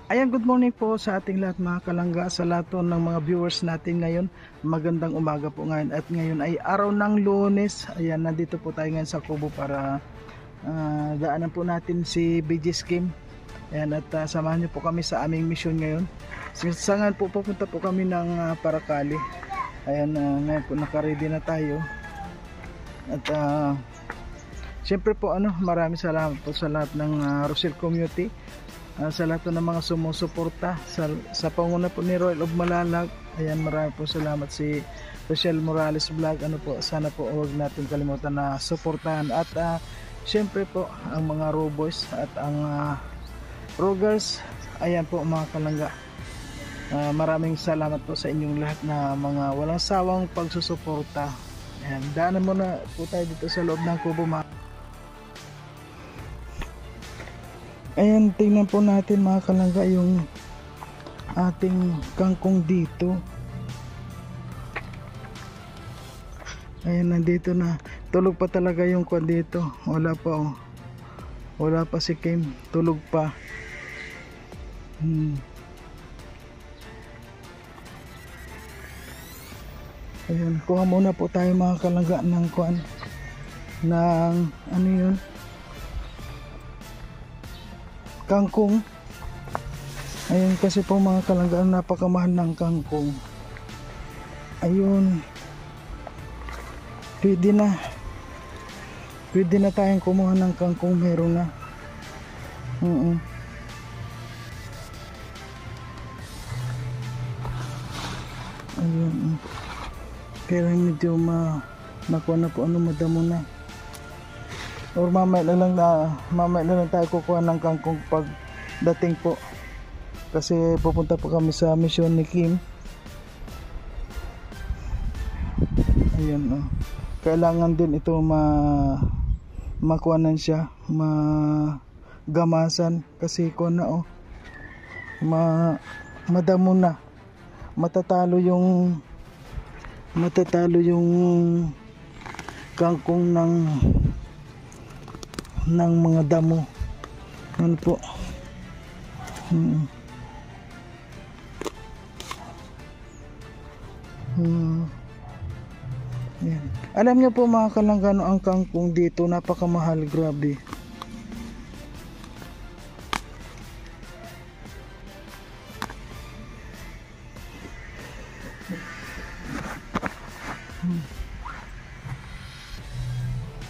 Ayan, good morning po sa ating lahat mga kalangga, sa lahat po ng mga viewers natin ngayon. Magandang umaga po ngayon at ngayon ay araw ng Lunes. Ayan, nandito po tayo ngayon sa Kubo para daanan po natin si BG's Kim. Ayan, at samahan niyo po kami sa aming mission ngayon. Sangan po pupunta po kami ng Paracali. Ayan, ngayon po nakaready na tayo. At siyempre po maraming salamat po sa lahat ng Rosel community. Sa lahat ng mga sumusuporta sa panguna po ni Royal of Malalag. Ayan, marami po salamat si Rochelle Morales Vlog. Sana po huwag natin kalimutan na suportahan. At syempre po ang mga Raw Boys at ang Rogers. Ayan po mga kalangga, maraming salamat po sa inyong lahat na mga walang sawang pagsusuporta. Ayan, daanan muna po tayo dito sa loob ng Kubo. Ayan, tingnan po natin mga kalangga yung ating kangkong dito. Ayan, nandito na. Tulog pa talaga yung kwan dito. Wala pa wala pa si Kim. Tulog pa. Ayan, kuha muna po tayo mga kalangga ng kwan. Ng ano yun? Kangkong. Ayun, kasi po mga kalangga, napakamahal ng kangkong. Ayun, pwede na tayong kumuha ng kangkong. Meron na. Ayun, pero medyo nakuha na po, madamo na. Or mamaya na lang tayo kukuha ng kangkong pag dating po, kasi pupunta po kami sa mission ni Kim. Ayun, kailangan din ito makuhanan siya, magamasan, kasi kung madamo na, matatalo yung kangkong ng mga damo. Ano po? Yan. Alam niyo po mga kalangga, ang kangkong dito napakamahal, grabe.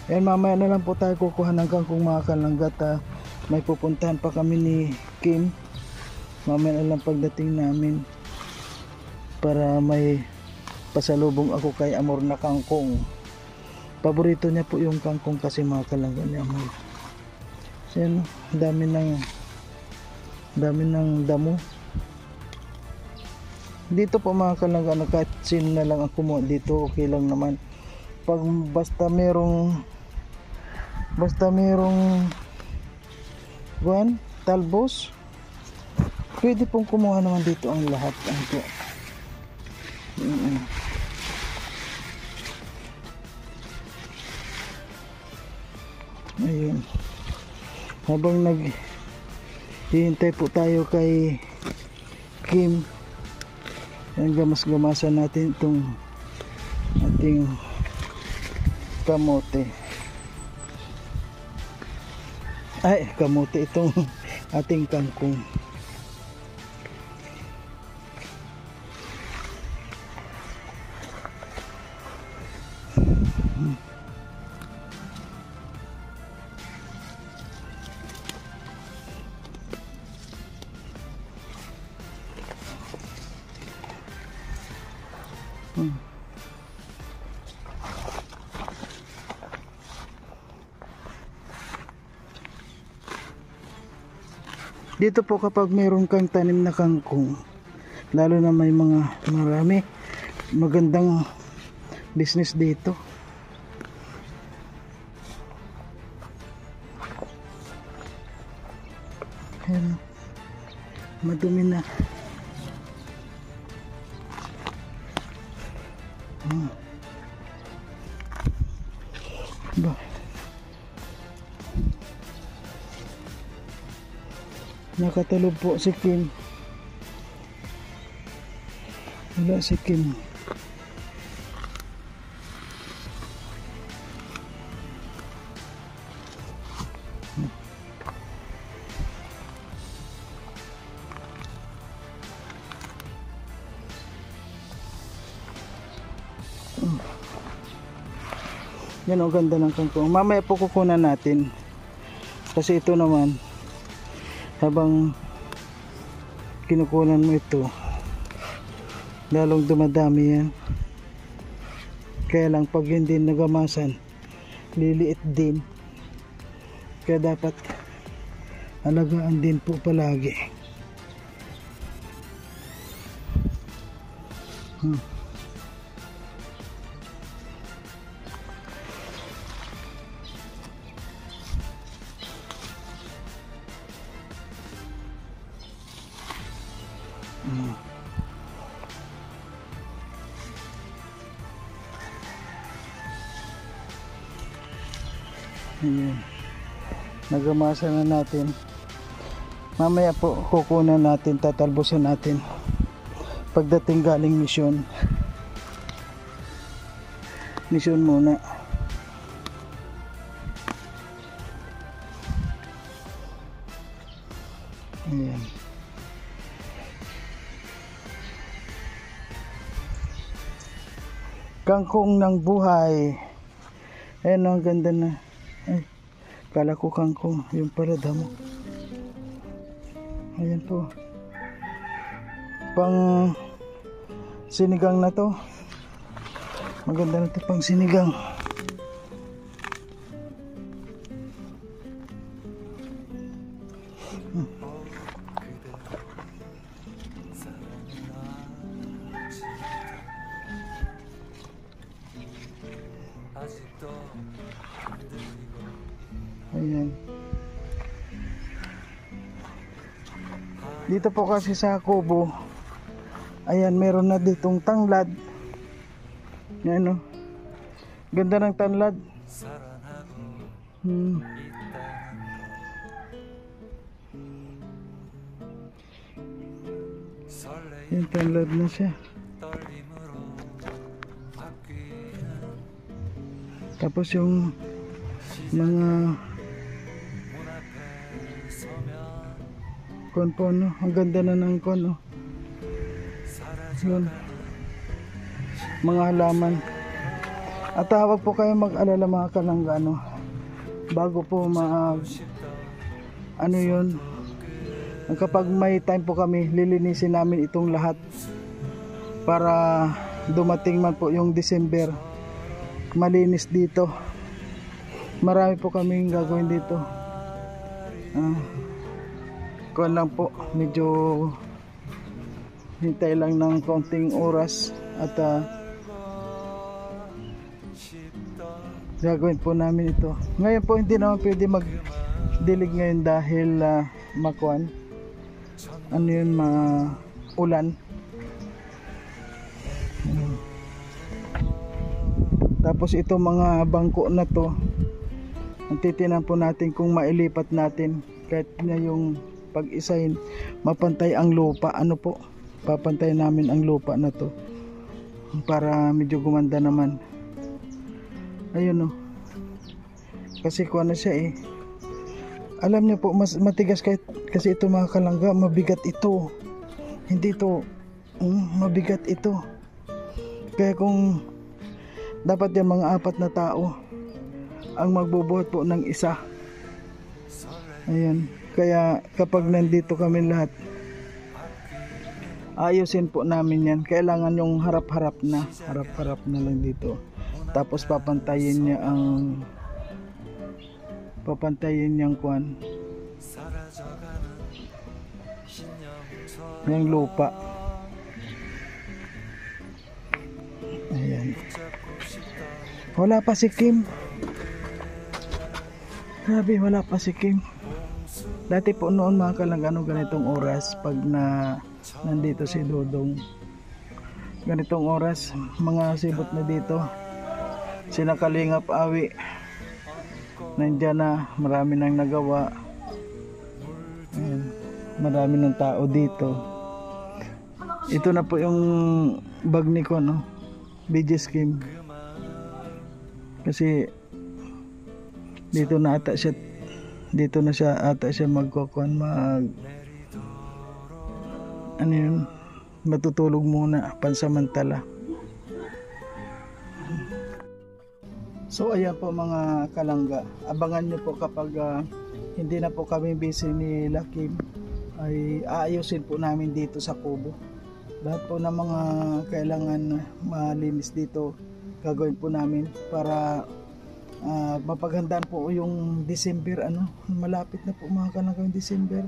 Ayan, mamaya na lang po tayo kukuha ng kangkong mga kalangga. May pupuntahan pa kami ni Kim. Mamaya na lang pagdating namin, para may pasalubong ako kay Amor na kangkong. Paborito niya po yung kangkong kasi mga kalangga ni Amor. Ayan, dami ng damo dito po mga kalangga. Kahit sin na lang ang kumuha dito, okay lang naman. Basta merong talbos, pwede pong kumuha naman dito ang lahat. Ayun, habang naghihintay po tayo kay Kim, gamas-gamasan natin itong ating kamote. Kamote, itong ating kangkong. Dito po kapag mayroon kang tanim na kangkong, lalo na may marami, magandang business dito. Ayan, madumi na. Nakatulog po si Kim. Wala si Kim. Yan o, ganda ng kangkong. Mamaya po kukunan natin. Kasi ito naman, habang kinukunan mo ito, lalong dumadami yan. Kaya lang pag hindi nagamasan, liliit din. Kaya dapat alagaan din po palagi. Ayan. Nagamasa na natin. Mamaya po kukunan natin, tatalbusan natin pagdating galing misyon. Misyon muna. Ayan. Kangkong ng buhay. Ayan, ang ganda na. Ay, kala ko kangkong, yung pala damo. Ayan po, pang sinigang na to. Maganda na to pang sinigang. Ayan. Dito po kasi sa kubo, ayan, meron na ditong tanglad. Ayan o, ganda ng tanglad. Yung tanglad na siya. Tapos yung mga kon po, no? Ang ganda na ng kon, no? Yun, mga halaman. At huwag po kayo mag-alala mga kalangga, no? Bago po ano yun, kapag may time po kami, lilinisin namin itong lahat para dumating man po yung December, malinis dito. Marami po kaming gagawin dito. Kuwan lang po, medyo hintay lang ng konting oras at gagawin po namin ito. Ngayon po hindi naman pwede magdilig ngayon dahil makuan, ano yun, ulan. Tapos ito mga bangko na to, titinan po natin kung mailipat natin kahit na yung pag-isahin, mapantay ang lupa. Ano po, papantay namin ang lupa na to para medyo gumanda naman. Ayun o, kasi kuha na siya eh. Alam niyo po, mas matigas kasi ito mga kalangga, mabigat ito. Hindi ito mabigat ito. Kaya kung dapat yan mga 4 na tao ang magbubuhat po ng isa. Ayan, kaya kapag nandito kami lahat, ayusin po namin yan. Kailangan yung harap-harap na lang dito. Tapos papantayin niya yung kuan, yung lupa. Ayan. Wala pa si Kim. Grabe, wala pa si Kim. Dati po noon mga kalangga, ganitong oras pag nandito si Dodong, ganitong oras mga sibot na dito. Sina Kalingap Awi nandyan na, marami nang nagawa. Ayan. Marami ng tao dito. Ito na po yung bag ni ko, no? BJ Scheme. Kasi dito na ata siya, dito na siya ata siya magkukuhan, ano yun, matutulog muna pansamantala. So ayan po mga kalangga, abangan nyo po kapag hindi na po kami busy ni Lakim, ay aayusin po namin dito sa kubo. Lahat po ng mga kailangan malinis dito gagawin po namin para mapaghandaan po yung December. Malapit na po mga kalangga yung December.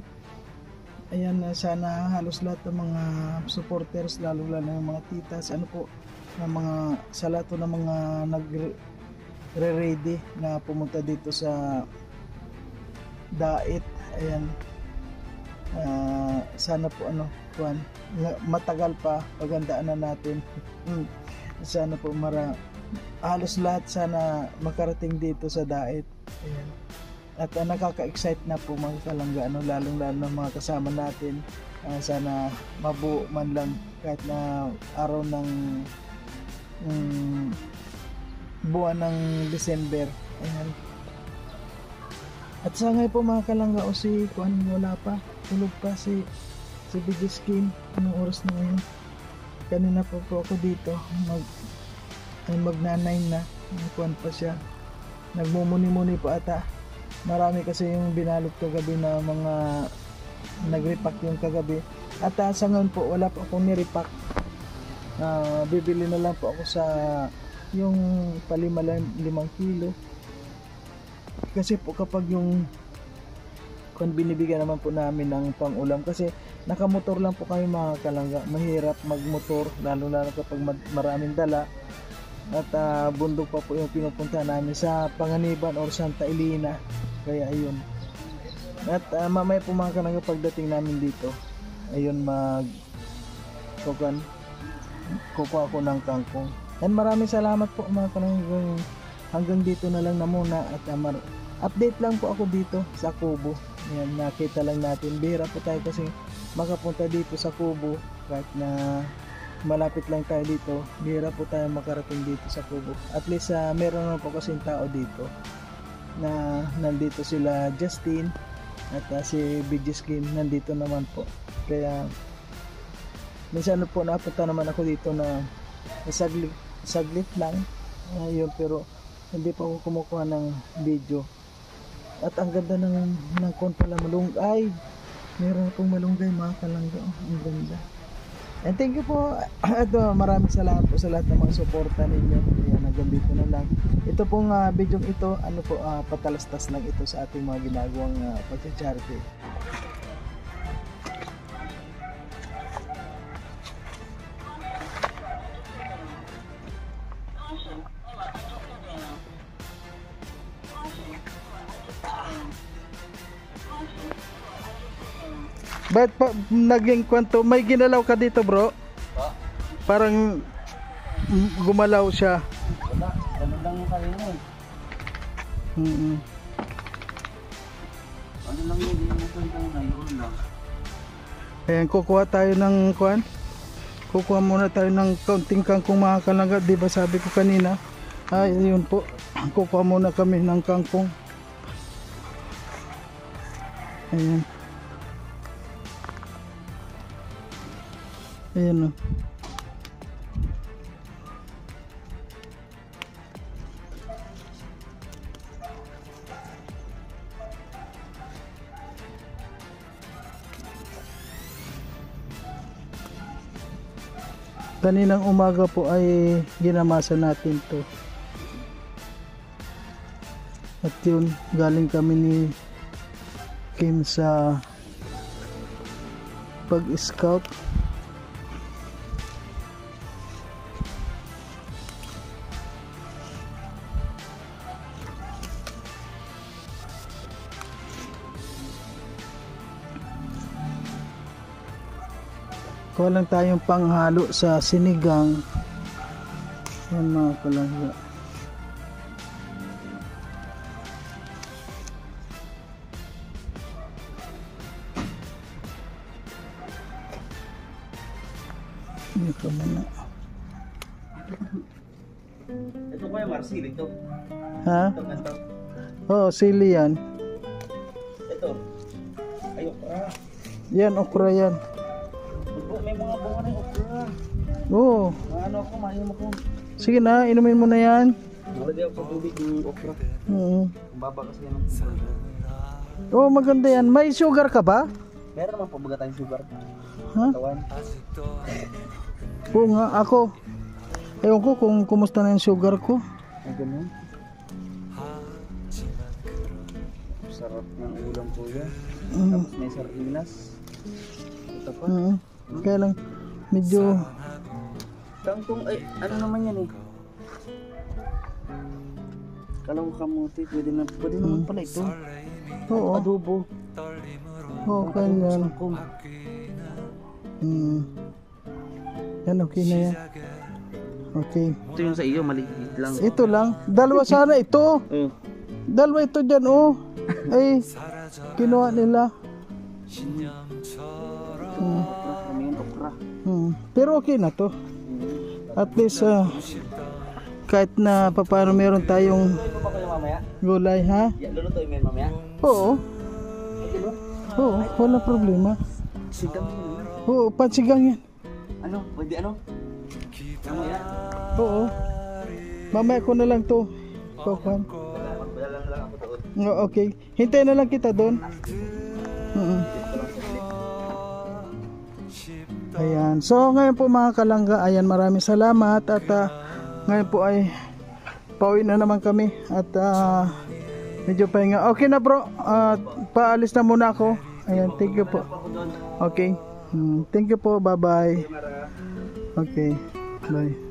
Ayan, sana halos lahat ng mga supporters, lalo na yung mga titas, ng mga sa lahat ng mga nagre-ready na pumunta dito sa Dait. Ayan, sana po matagal pa paghandaan na natin. Sana po halos lahat sana makarating dito sa Dait. Ayan. At nakaka-excite na po mga kalangga, lalong ng mga kasama natin. Sana mabuo man lang kahit na araw ng buwan ng December. Ayan. At sa ngayon po mga kalangga, si Kuan wala pa, tulog pa si BJ Scheme. Anong oras na ngayon? Kanina po ako dito, magnanay na, Kuan pa siya, nagmumuni-muni po ata. Marami kasi yung binalot kagabi na mga nag-repack yung kagabi. At sa ngayon po wala po akong ni-repack. Bibili na lang po ako sa yung palima 5 kilo. Kasi po kapag yung kung binibigyan naman po namin ng pang-ulam, kasi nakamotor lang po kami mga kalangga, mahirap magmotor lalo kapag maraming dala. At bundok pa po yung pinupunta namin sa Panganiban or Santa Elena. Kaya ayun. At mamaya po mga kalangga, pagdating namin dito, ayun, kukuha ako ng kangkong. And maraming salamat po mga kalangga, hanggang dito na lang na muna. At update lang po ako dito sa Kubo. Ayan, nakita lang natin, bihira po tayo kasi makapunta dito sa Kubo. Kahit na malapit lang tayo dito, bihira po tayo makarating dito sa Kubo. At least meron naman po kasing tao dito na nandito, sila Justin at si BJ Scheme nandito naman po. Kaya minsan po napunta naman ako dito na saglit lang, yun, pero hindi pa ako kumukuha ng video. At ang ganda ng konpala malunggay, meron pong malunggay mga kalangga, ang ganda. And thank you po. At maraming salamat po sa lahat ng mga suporta ninyo. Ayan, hanggang dito na lang. Ito pong video ito, patalastas lang ito sa ating mga ginagawang pag-charity. Ba't pa naging kwento? May ginalaw ka dito, bro? Parang gumalaw siya. Wala, ganun lang yung kanina eh. Ano lang yun, yung natanda na yun lang. Ayan, kukuha tayo ng kuwan. Kukuha muna tayo ng kaunting kangkong mga kalangga. Diba sabi ko kanina? Yun po. Kukuha muna kami ng kangkong. Ayan. Ayan o. Kaninang umaga po ay ginamasa natin to. At yun, galing kami ni Kim sa pag-scout. Kuha lang tayong panghalo sa sinigang. Yan mga kalangga. Hindi ka muna. Ito ko yung marsil, ito. Ha? Ito, ganito. Oo, sili yan. Ito. Ayok ka. Yan, okra yan. May mga bunga na yung okra. Oo. Ano ako, mainom ako. Sige na, inumin mo na yan. Malagay ako sa tubig ng okra. Oo. Ang baba kasi yan ng sugar. Oo, maganda yan. May sugar ka ba? Meron naman pabaga tayong sugar. Ha? Tawan. Oo nga, ako. Ewan ko kung kumusta na yung sugar ko. Ay, ganun. Sarap ng ulam po yan. Tapos may sardinas. Ito pa. Kaya lang, medyo... Kangkong, ay, ano naman yan eh. Kalaw kamuti, pwede naman pala ito. Oo. Adobo. Oo, kaya yan. Kangkong. Yan, okay na yan. Okay. Ito yung sa iyo, maliit lang. Ito lang. Dalawa sana ito. Dalawa ito dyan, oh. Ay, kinuha nila. Kami yung okra. Pero okay na to. At least, kahit na paano meron tayong Luluto ba kayo mamaya? gulay, ha? Yeah, lulutuin mo yun mamaya? Oo. Okay ba? Oo, wala problema. Sigang mo yun. Oo, pansigang yan. Ano? Pwede ano? Mamaya? Oo. Mamaya ko na lang to. Kukuhan. Magpadala na lang ako doon. Okay. Hintayin na lang kita doon. Ayan. So ngayon po mga kalangga, ayan, maraming salamat at ngayon po ay pauwi na naman kami at medyo pahinga. Okay na bro. Paalis na muna ako. Ayan, thank you po. Okay. Thank you po. Bye-bye. Okay. Bye.